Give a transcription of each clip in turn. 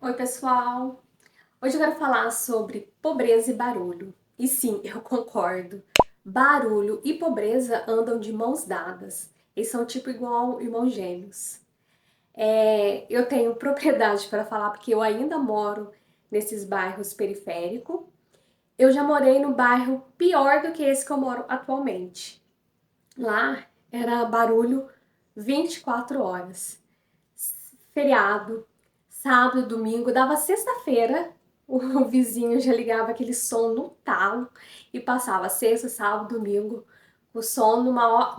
Oi, pessoal! Hoje eu quero falar sobre pobreza e barulho. E sim, eu concordo. Barulho e pobreza andam de mãos dadas. Eles são tipo igual irmãos gêmeos. Eu tenho propriedade para falar porque eu ainda moro nesses bairros periféricos. Eu já morei no bairro pior do que esse que eu moro atualmente. Lá era barulho 24 horas. Feriado, sábado, domingo, dava sexta-feira, o vizinho já ligava aquele som no talo e passava sexta, sábado, domingo, o som numa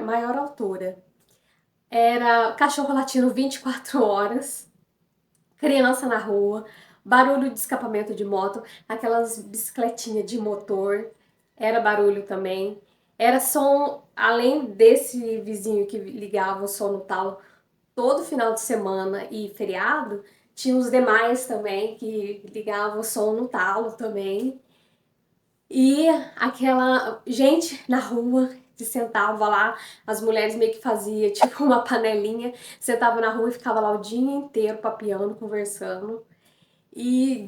maior altura. Era cachorro latindo 24 horas, criança na rua, barulho de escapamento de moto, aquelas bicicletinhas de motor, era barulho também. Era som, além desse vizinho que ligava o som no talo, todo final de semana e feriado, tinha os demais também que ligavam o som no talo também. E aquela gente na rua que sentava lá, as mulheres meio que fazia tipo uma panelinha, sentava na rua e ficava lá o dia inteiro papeando, conversando. E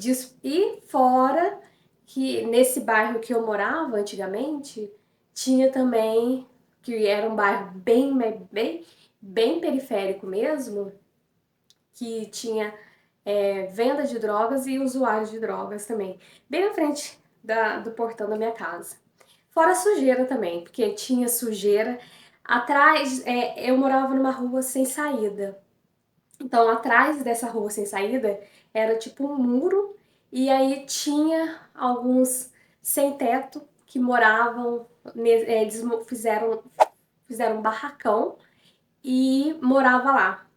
fora que nesse bairro que eu morava antigamente, tinha também, que era um bairro bem periférico mesmo, que tinha venda de drogas e usuários de drogas também, bem na frente do portão da minha casa. Fora a sujeira também, porque tinha sujeira. Atrás, eu morava numa rua sem saída. Então, atrás dessa rua sem saída, era tipo um muro, e aí tinha alguns sem teto que moravam, eles fizeram um barracão e morava lá.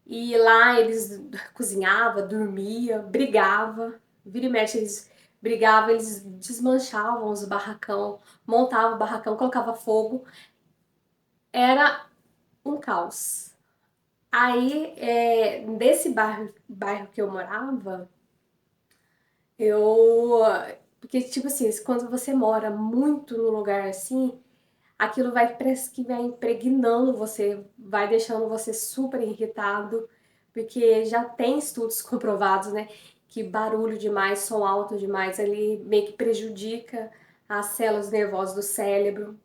E lá eles cozinhavam, dormia, brigava, vira e mexe eles brigavam, eles desmanchavam os barracão, montavam o barracão, colocava fogo, era um caos. Aí, desse bairro que eu morava, eu. Porque, tipo assim, quando você mora muito num lugar assim, aquilo parece que vai impregnando você, vai deixando você super irritado, porque já tem estudos comprovados, né, que barulho demais, som alto demais, ele meio que prejudica as células nervosas do cérebro.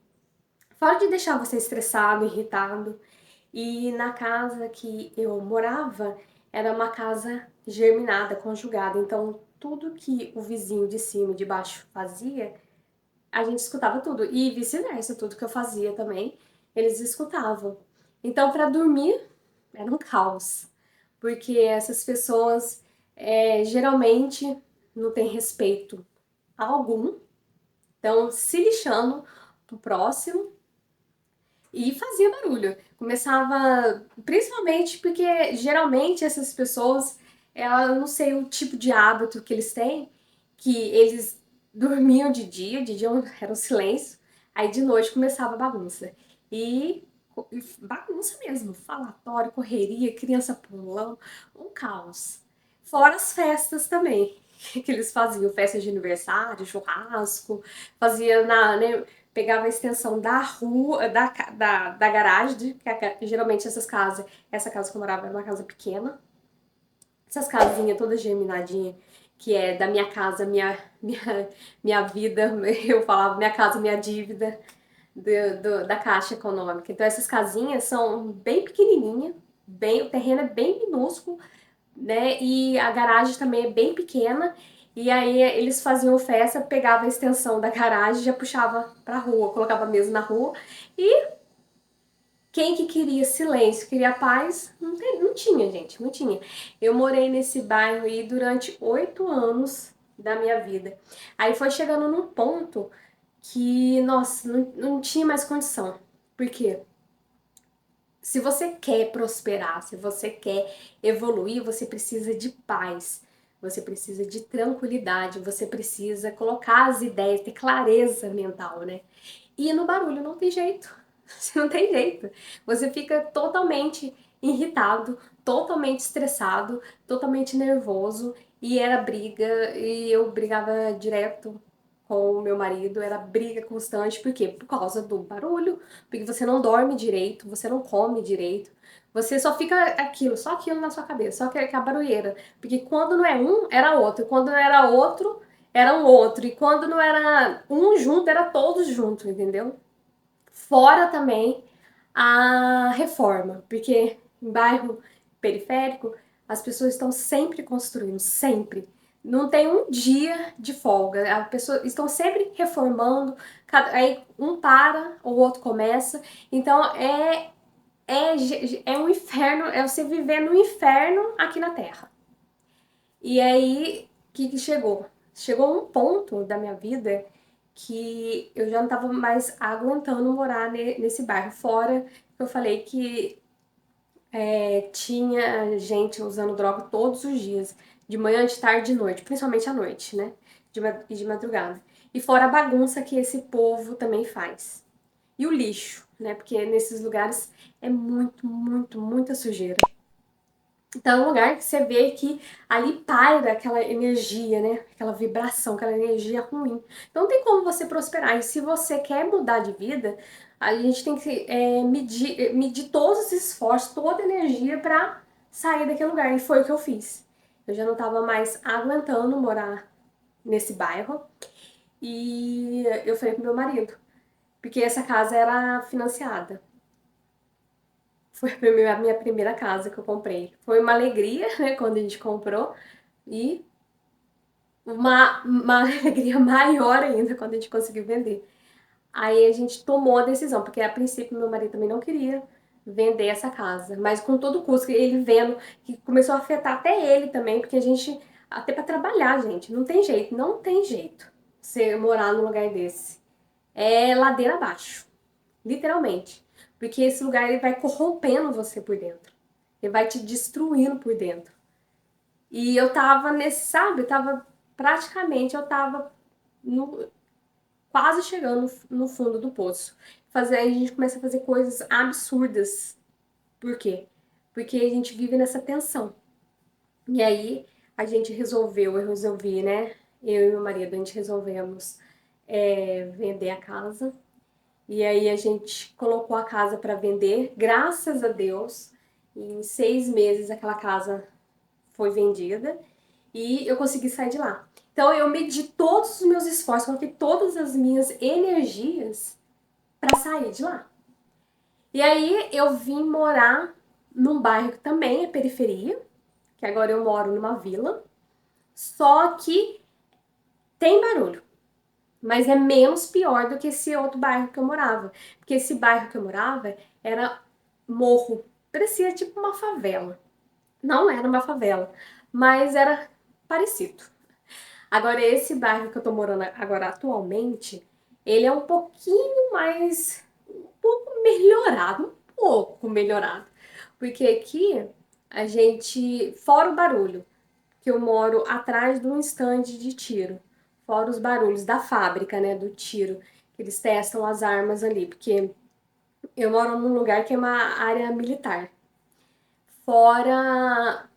Fora de deixar você estressado, irritado. E na casa que eu morava, era uma casa germinada, conjugada, então tudo que o vizinho de cima e de baixo fazia, a gente escutava tudo. E vice-versa, tudo que eu fazia também, eles escutavam. Então, para dormir, era um caos. Porque essas pessoas geralmente não têm respeito algum, então se lixando pro próximo e fazia barulho. Começava, principalmente porque geralmente essas pessoas, ela não sei o tipo de hábito que eles têm, que eles dormiam de dia era um silêncio, aí de noite começava a bagunça. E bagunça mesmo, falatório, correria, criança pulando, um caos. Fora as festas também, que eles faziam, festa de aniversário, churrasco, fazia né, pegava a extensão da rua, da garagem, geralmente essa casa que eu morava era uma casa pequena, essas casinhas todas germinadinhas, que é da minha casa, minha vida, eu falava minha casa, minha dívida, da Caixa Econômica. Então essas casinhas são bem pequenininhas, o terreno é bem minúsculo, né? E a garagem também é bem pequena. E aí eles faziam festa, pegava a extensão da garagem, já puxava pra rua, colocava a mesa na rua. E quem que queria silêncio, queria paz, não tinha, gente, não tinha. Eu morei nesse bairro aí durante 8 anos da minha vida. Aí foi chegando num ponto que, nossa, não tinha mais condição. Por quê? Se você quer prosperar, se você quer evoluir, você precisa de paz, você precisa de tranquilidade, você precisa colocar as ideias, ter clareza mental, né? E no barulho não tem jeito. Você não tem jeito. Você fica totalmente irritado, totalmente estressado, totalmente nervoso. E era briga, e eu brigava direto com o meu marido, era briga constante, por quê? Por causa do barulho, porque você não dorme direito, você não come direito, você só fica aquilo, só aquilo na sua cabeça, só aquela barulheira, porque quando não é um, era outro, e quando era outro, era um outro, e quando não era um junto, era todos juntos, entendeu? Fora também a reforma, porque em bairro periférico as pessoas estão sempre construindo, sempre. Não tem um dia de folga. As pessoas estão sempre reformando, aí um para, o outro começa. Então é um inferno, é você viver no inferno aqui na Terra. E aí, o que chegou? Chegou um ponto da minha vida que eu já não tava mais aguentando morar nesse bairro. Fora que eu falei que tinha gente usando droga todos os dias, de manhã, de tarde, de noite, principalmente à noite, né? E de madrugada. E fora a bagunça que esse povo também faz. E o lixo, né? Porque nesses lugares é muita sujeira. Então é um lugar que você vê que ali paira aquela energia, né? Aquela vibração, aquela energia ruim. Então não tem como você prosperar. E se você quer mudar de vida, a gente tem que medir todos os esforços, toda a energia para sair daquele lugar. E foi o que eu fiz. Eu já não estava mais aguentando morar nesse bairro. E eu falei pro meu marido, porque essa casa era financiada. Foi a minha primeira casa que eu comprei. Foi uma alegria, né, quando a gente comprou, e uma alegria maior ainda quando a gente conseguiu vender. Aí a gente tomou a decisão, porque a princípio meu marido também não queria vender essa casa, mas com todo custo, ele vendo que começou a afetar até ele também, porque a gente, até para trabalhar, gente, não tem jeito, não tem jeito você morar num lugar desse. É ladeira abaixo. Literalmente. Porque esse lugar ele vai corrompendo você por dentro. Ele vai te destruindo por dentro. E eu tava nesse, sabe? Eu tava no, quase chegando no fundo do poço. Aí a gente começa a fazer coisas absurdas. Por quê? Porque a gente vive nessa tensão. E aí eu resolvi, né? Eu e meu marido, a gente resolvemos vender a casa. E aí a gente colocou a casa para vender, graças a Deus, em 6 meses aquela casa foi vendida e eu consegui sair de lá. Então eu medi todos os meus esforços, coloquei todas as minhas energias para sair de lá. E aí eu vim morar num bairro que também é periferia, que agora eu moro numa vila, só que tem barulho. Mas é menos pior do que esse outro bairro que eu morava. Porque esse bairro que eu morava era morro. Parecia tipo uma favela. Não era uma favela, mas era parecido. Agora, esse bairro que eu tô morando agora atualmente, ele é um pouquinho mais. Um pouco melhorado. Um pouco melhorado. Porque aqui a gente. Fora o barulho, que eu moro atrás de um estande de tiro. Fora os barulhos da fábrica, né, do tiro, que eles testam as armas ali, porque eu moro num lugar que é uma área militar. Fora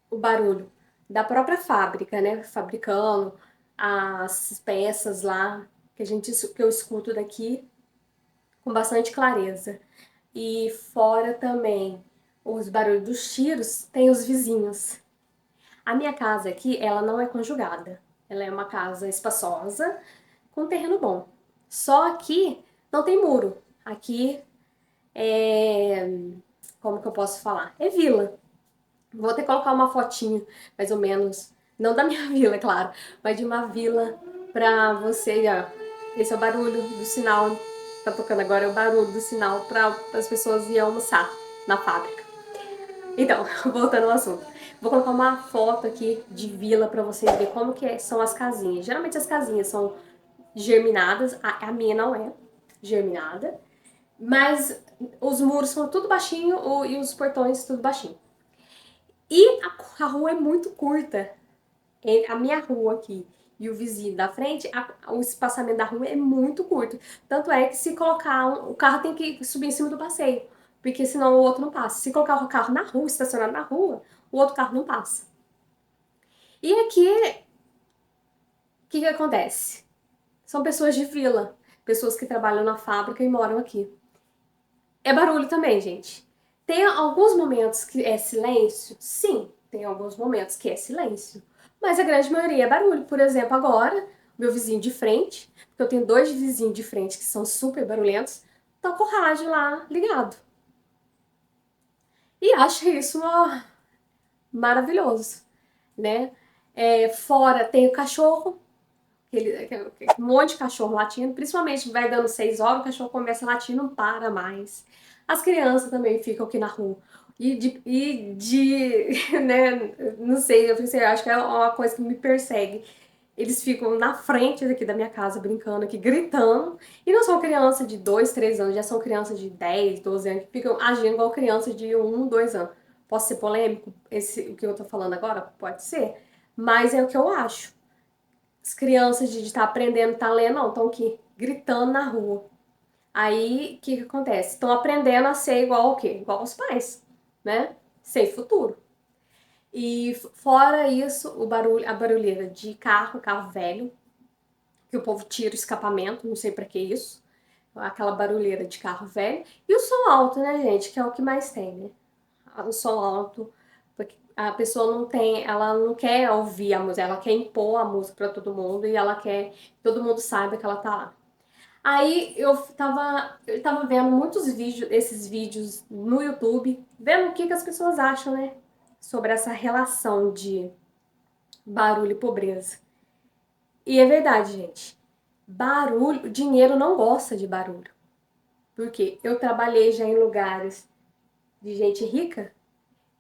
o barulho da própria fábrica, né, fabricando as peças lá, que eu escuto daqui com bastante clareza. E fora também os barulhos dos tiros, tem os vizinhos. A minha casa aqui, ela não é conjugada. Ela é uma casa espaçosa, com um terreno bom. Só que não tem muro. Aqui é. Como que eu posso falar? É vila. Vou até colocar uma fotinho, mais ou menos. Não da minha vila, é claro, mas de uma vila pra você. Ó. Esse é o barulho do sinal. Tá tocando agora, é o barulho do sinal para as pessoas ir almoçar na fábrica. Então, voltando ao assunto. Vou colocar uma foto aqui de vila para vocês verem como são as casinhas. Geralmente as casinhas são germinadas, a minha não é germinada, mas os muros são tudo baixinho e os portões tudo baixinho. E a rua é muito curta. A minha rua aqui e o vizinho da frente, o espaçamento da rua é muito curto. Tanto é que se colocar, o carro tem que subir em cima do passeio, porque senão o outro não passa. Se colocar o carro na rua, estacionado na rua, o outro carro não passa. E aqui, o que acontece? são pessoas de vila, pessoas que trabalham na fábrica e moram aqui. É barulho também, gente. Tem alguns momentos que é silêncio? Sim, tem alguns momentos que é silêncio. Mas a grande maioria é barulho. Por exemplo, agora, meu vizinho de frente, porque eu tenho dois vizinhos de frente que são super barulhentos, tá com o rádio lá ligado. E acho isso maravilhoso, né? Fora tem o cachorro, um monte de cachorro latindo, principalmente vai dando 6 horas, o cachorro começa a latir e não para mais. As crianças também ficam aqui na rua. Né, não sei, eu acho que é uma coisa que me persegue. Eles ficam na frente daqui da minha casa, brincando aqui, gritando. E não são crianças de 2, 3 anos, já são crianças de 10, 12 anos, que ficam agindo igual crianças de 1, 2 anos. Posso ser polêmico? O que eu tô falando agora? Pode ser. Mas é o que eu acho. As crianças de estar aprendendo, estar lendo, não, estão aqui gritando na rua. Aí, o que acontece? Estão aprendendo a ser igual ao quê? Igual aos pais, né? Sem futuro. E fora isso, a barulheira de carro velho, que o povo tira o escapamento, não sei pra que isso. Aquela barulheira de carro velho. E o som alto, né, gente? Que é o que mais tem, né? O som alto, porque a pessoa não tem, ela não quer ouvir a música, ela quer impor a música pra todo mundo e ela quer que todo mundo saiba que ela tá lá. Aí eu tava vendo muitos vídeos, esses vídeos no YouTube, vendo o que as pessoas acham, né? Sobre essa relação de barulho e pobreza. E é verdade, gente. Barulho, dinheiro não gosta de barulho. Porque eu trabalhei já em lugares de gente rica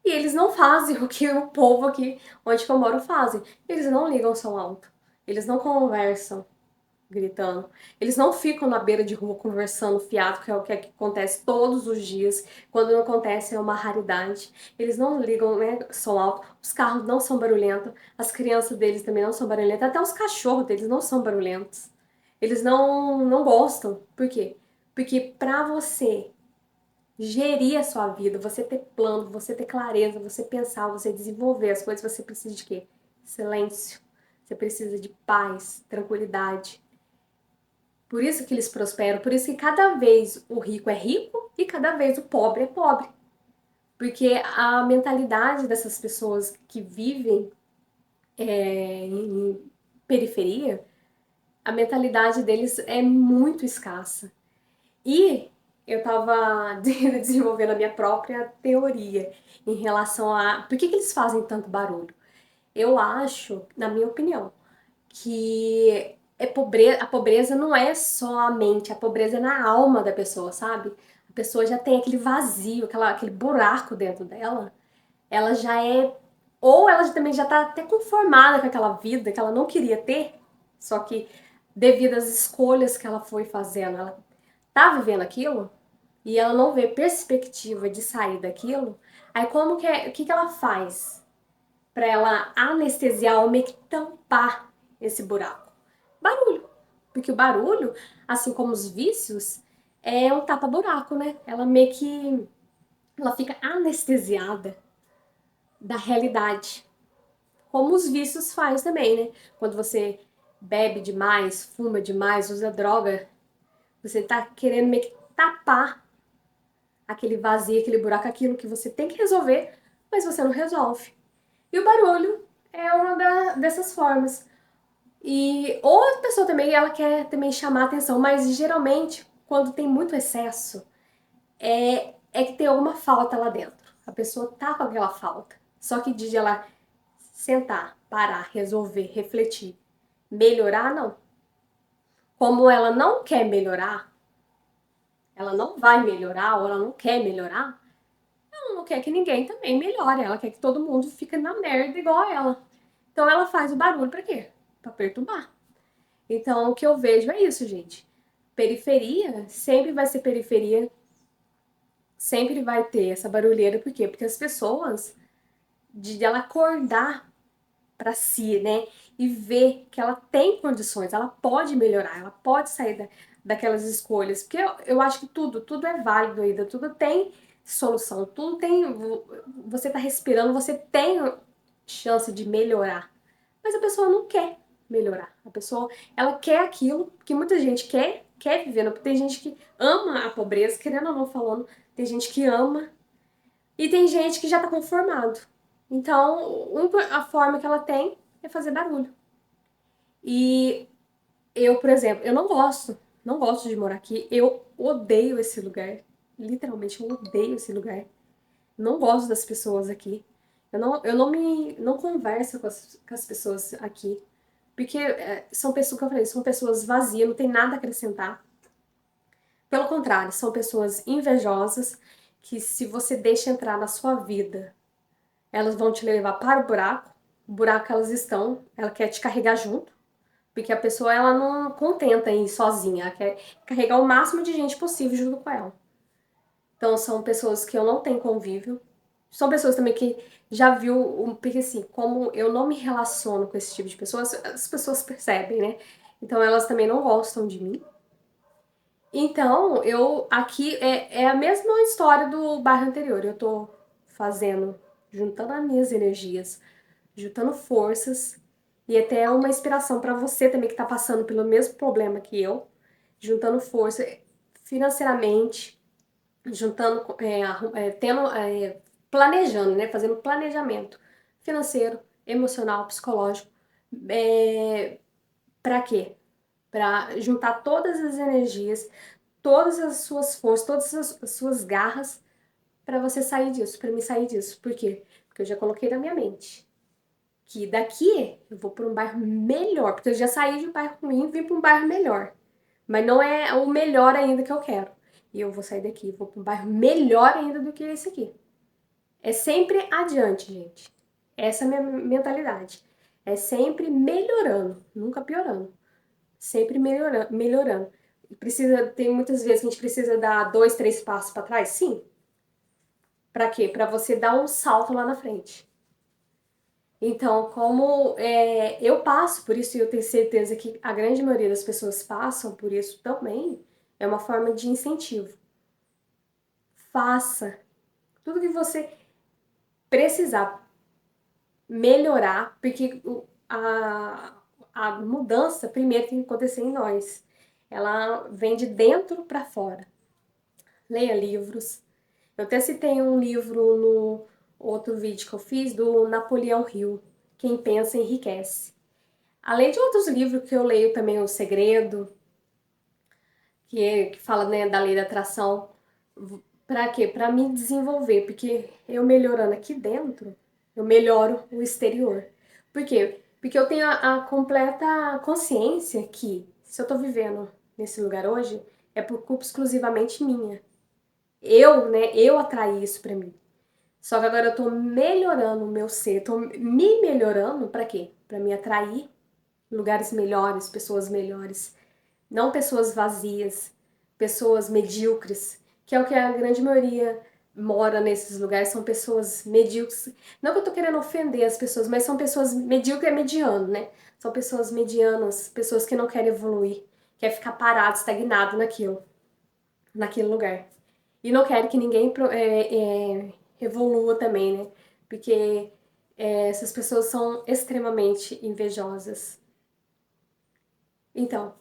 e eles não fazem o que o povo aqui onde eu moro fazem. Eles não ligam o som alto. Eles não conversam gritando. Eles não ficam na beira de rua conversando fiado, que é o que acontece todos os dias. Quando não acontece é uma raridade. Eles não ligam, né, som alto. Os carros não são barulhentos. As crianças deles também não são barulhentas. Até os cachorros deles não são barulhentos. Eles não gostam. Por quê? Porque pra você gerir a sua vida, você ter plano, você ter clareza, você pensar, você desenvolver as coisas, você precisa de quê? Silêncio. Você precisa de paz, tranquilidade. Por isso que eles prosperam, por isso que cada vez o rico é rico e cada vez o pobre é pobre. Porque a mentalidade dessas pessoas que vivem em periferia, a mentalidade deles é muito escassa. E eu estava desenvolvendo a minha própria teoria em relação a por que eles fazem tanto barulho. Eu acho, na minha opinião, que a pobreza não é só a mente, a pobreza é na alma da pessoa, sabe? A pessoa já tem aquele vazio, aquele buraco dentro dela. Ela já é. Ou ela também já tá até conformada com aquela vida que ela não queria ter, só que devido às escolhas que ela foi fazendo, ela tá vivendo aquilo e ela não vê perspectiva de sair daquilo. Aí como o que ela faz para ela anestesiar ou meio que tampar esse buraco? Barulho. Porque o barulho, assim como os vícios, é um tapa-buraco, né? Ela meio que ela fica anestesiada da realidade. Como os vícios faz também, né? Quando você bebe demais, fuma demais, usa droga, você tá querendo meio que tapar aquele vazio, aquele buraco, aquilo que você tem que resolver, mas você não resolve. E o barulho é dessas formas. E ou a pessoa também ela quer também chamar a atenção, mas geralmente quando tem muito excesso é que tem alguma falta lá dentro. A pessoa tá com aquela falta. Só que de ela sentar, parar, resolver, refletir, melhorar, não. Como ela não quer melhorar, ela não vai melhorar ou ela não quer melhorar, ela não quer que ninguém também melhore. Ela quer que todo mundo fique na merda igual a ela. Então ela faz o barulho pra quê? Pra perturbar. Então, o que eu vejo é isso, gente. Periferia sempre vai ser periferia, sempre vai ter essa barulheira, por quê? Porque as pessoas, de ela acordar para si, né, e ver que ela tem condições, ela pode melhorar, ela pode sair daquelas escolhas, porque eu acho que tudo é válido ainda, tudo tem solução, tudo tem, você tá respirando, você tem chance de melhorar, mas a pessoa não quer. melhorar. A pessoa, ela quer aquilo que muita gente quer viver. Tem gente que ama a pobreza, querendo ou não falando, tem gente que ama e tem gente que já tá conformado. Então, a forma que ela tem é fazer barulho. E eu, por exemplo, eu não gosto de morar aqui. Eu odeio esse lugar. Literalmente, eu odeio esse lugar. Não gosto das pessoas aqui. Não converso com as pessoas aqui. Porque são pessoas, como eu falei, são pessoas vazias, não tem nada a acrescentar. Pelo contrário, são pessoas invejosas que se você deixa entrar na sua vida, elas vão te levar para o buraco que elas estão, ela quer te carregar junto, porque a pessoa ela não contenta em ir sozinha, ela quer carregar o máximo de gente possível junto com ela. Então são pessoas que eu não tenho convívio, são pessoas também que já viu, porque assim, como eu não me relaciono com esse tipo de pessoas, as pessoas percebem, né? Então elas também não gostam de mim. Então, eu aqui é a mesma história do bairro anterior. Eu tô fazendo, juntando as minhas energias, juntando forças e até uma inspiração para você também que tá passando pelo mesmo problema que eu, juntando força financeiramente, juntando, planejando, né? Fazendo planejamento financeiro, emocional, psicológico. Para quê? Para juntar todas as energias, todas as suas forças, todas as suas garras para você sair disso, para me sair disso. Por quê? Porque eu já coloquei na minha mente que daqui eu vou para um bairro melhor, porque eu já saí de um bairro ruim e vim para um bairro melhor. Mas não é o melhor ainda que eu quero. E eu vou sair daqui, vou para um bairro melhor ainda do que esse aqui. É sempre adiante, gente. Essa é a minha mentalidade. É sempre melhorando, nunca piorando. Sempre melhorando, melhorando. Tem muitas vezes que a gente precisa dar 2, 3 passos para trás? Sim. Para quê? Para você dar um salto lá na frente. Então, como eu passo por isso e eu tenho certeza que a grande maioria das pessoas passam por isso também, é uma forma de incentivo. Faça tudo que você precisar melhorar, porque a mudança primeiro tem que acontecer em nós. Ela vem de dentro para fora. Leia livros. Eu até citei um livro no outro vídeo que eu fiz do Napoleão Hill, Quem Pensa Enriquece. Além de outros livros que eu leio também, O Segredo, que fala, né, da lei da atração. Para quê? Para me desenvolver, porque eu melhorando aqui dentro, eu melhoro o exterior. Por quê? Porque eu tenho a completa consciência que se eu tô vivendo nesse lugar hoje, é por culpa exclusivamente minha. Eu atraí isso pra mim. Só que agora eu tô melhorando o meu ser, tô me melhorando pra quê? Pra me atrair lugares melhores, pessoas melhores, não pessoas vazias, pessoas medíocres, que é o que a grande maioria mora nesses lugares, são pessoas medíocres. Não que eu tô querendo ofender as pessoas, mas são pessoas medíocres é mediano, né? São pessoas medianas, pessoas que não querem evoluir, quer ficar parado, estagnado naquele lugar. E não quero que ninguém evolua também, né? Porque essas pessoas são extremamente invejosas. Então,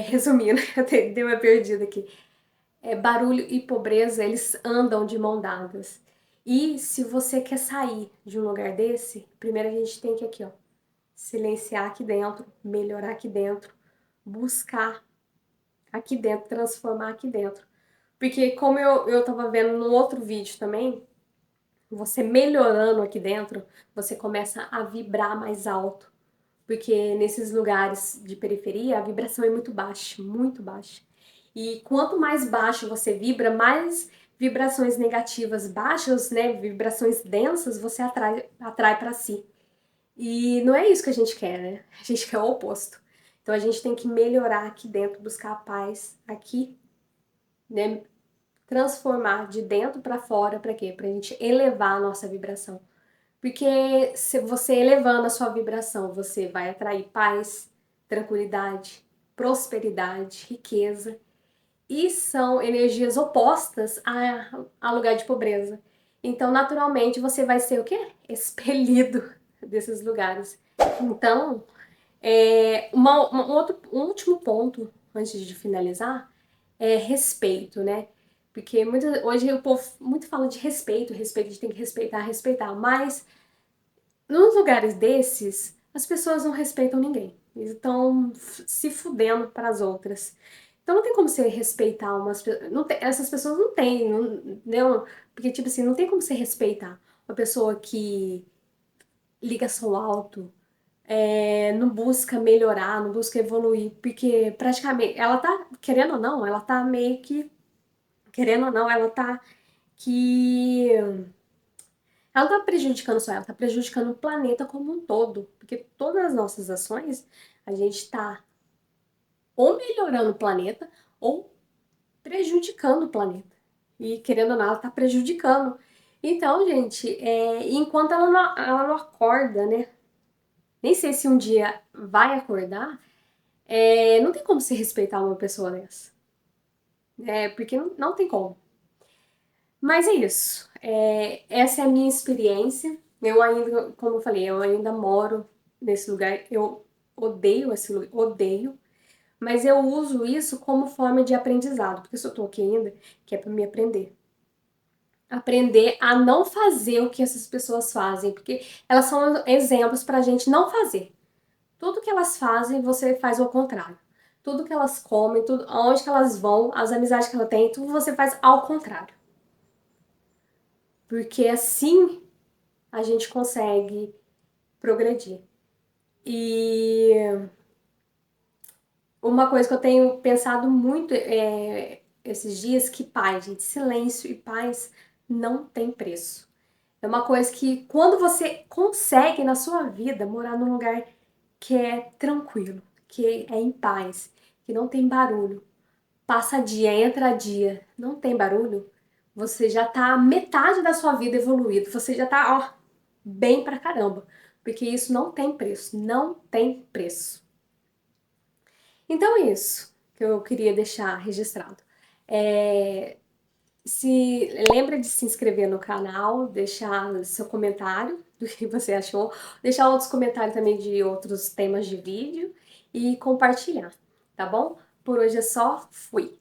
resumindo, eu dei uma perdida aqui. Barulho e pobreza, eles andam de mão dadas. E se você quer sair de um lugar desse, primeiro a gente tem que aqui, ó, silenciar aqui dentro, melhorar aqui dentro, buscar aqui dentro, transformar aqui dentro. Porque como eu tava vendo no outro vídeo também, você melhorando aqui dentro, você começa a vibrar mais alto. Porque nesses lugares de periferia, a vibração é muito baixa, muito baixa. E quanto mais baixo você vibra, mais vibrações negativas baixas, né, vibrações densas, você atrai para si. E não é isso que a gente quer, né? A gente quer o oposto. Então a gente tem que melhorar aqui dentro, buscar a paz aqui, né? Transformar de dentro para fora, para quê? Pra gente elevar a nossa vibração. Porque se você elevando a sua vibração, você vai atrair paz, tranquilidade, prosperidade, riqueza. E são energias opostas a lugar de pobreza. Então, naturalmente, você vai ser o quê? Expelido desses lugares. Então, Um último ponto, antes de finalizar, é respeito, né? Porque hoje o povo muito fala de respeito, respeito, a gente tem que respeitar, respeitar, mas nos lugares desses, as pessoas não respeitam ninguém. Eles estão se fudendo para as outras. Então não tem como você respeitar essas pessoas não têm, não, porque tipo assim, não tem como você respeitar uma pessoa que liga som alto, não busca melhorar, não busca evoluir, porque praticamente ela tá, querendo ou não, ela tá meio que, querendo ou não, que ela tá prejudicando só ela, tá prejudicando o planeta como um todo, porque todas as nossas ações, a gente tá ou melhorando o planeta ou prejudicando o planeta. E querendo ou não, ela tá prejudicando. Então, gente, enquanto ela não acorda, né? Nem sei se um dia vai acordar, não tem como se respeitar uma pessoa dessa. Porque não tem como. Mas é isso. Essa é a minha experiência. Eu ainda, como eu falei, eu ainda moro nesse lugar. Eu odeio esse lugar, odeio. Mas eu uso isso como forma de aprendizado, porque se eu tô aqui ainda, que é para me aprender. Aprender a não fazer o que essas pessoas fazem, porque elas são exemplos pra gente não fazer. Tudo que elas fazem, você faz ao contrário. Tudo que elas comem, tudo, aonde que elas vão, as amizades que ela tem, tudo você faz ao contrário. Porque assim a gente consegue progredir. E uma coisa que eu tenho pensado muito esses dias, que paz, gente, silêncio e paz não tem preço. É uma coisa que quando você consegue na sua vida morar num lugar que é tranquilo, que é em paz, que não tem barulho, passa dia, entra dia, não tem barulho, você já tá metade da sua vida evoluído, você já tá, ó, bem pra caramba, porque isso não tem preço, não tem preço. Então é isso que eu queria deixar registrado. É, se lembra de se inscrever no canal, deixar seu comentário do que você achou, deixar outros comentários também de outros temas de vídeo e compartilhar, tá bom? Por hoje é só, fui!